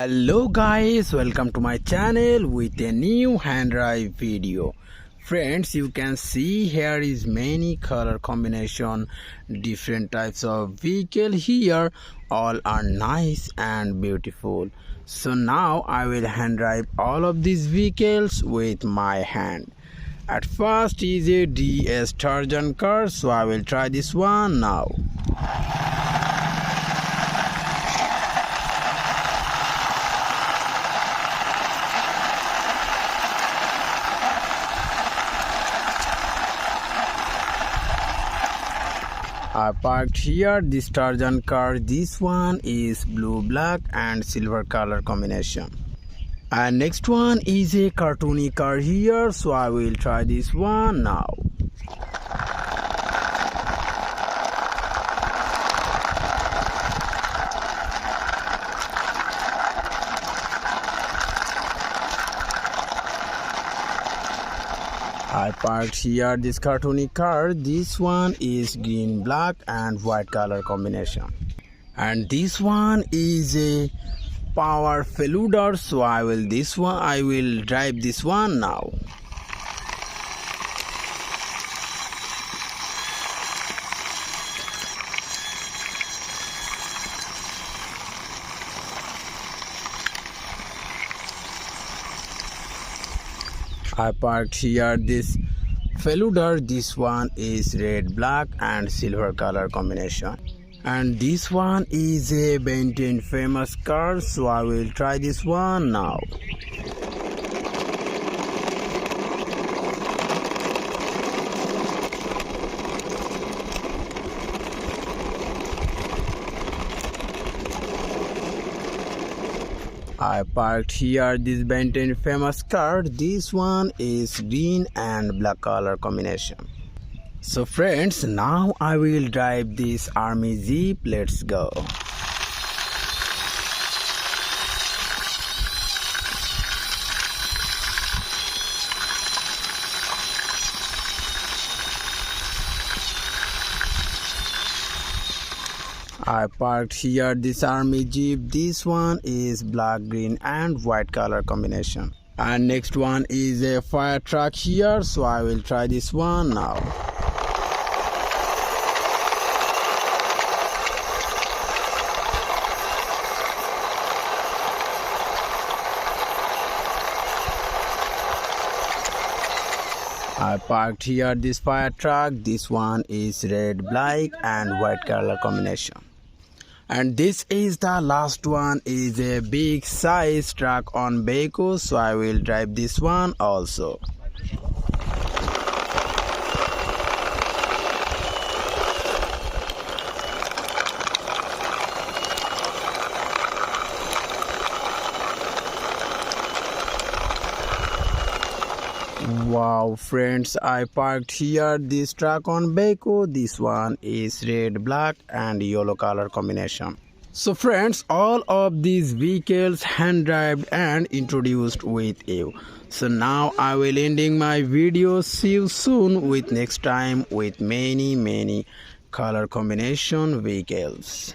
Hello guys, welcome to my channel with a new hand drive video. Friends, you can see here is many color combination, different types of vehicle here, all are nice and beautiful. So now I will hand drive all of these vehicles with my hand. At first is a DS Tarjan car, so I will try this one now. I parked here this Tarjan car. This one is blue, black and silver color combination. And next one is a cartoony car here, so I will try this one now. I parked here this cartoony car. This one is green, black and white color combination. And this one is a power Feluda, so I will drive this one now. I parked here this Feluda. This one is red, black and silver color combination. And this one is a Benton famous car, so I will try this one now. I parked here this Benton famous car. This one is green and black color combination. So friends, now I will drive this army jeep. Let's go. I parked here this army jeep. This one is black, green and white color combination. And next one is a fire truck here, so I will try this one now. I parked here this fire truck. This one is red, black and white color combination. And this is the last one, is a big size truck on Baco, so I will drive this one also. Wow friends, I parked here this truck on Baco. This one is red, black and yellow color combination. So friends, all of these vehicles hand driven and introduced with you. So now I will ending my video. See you soon with next time with many color combination vehicles.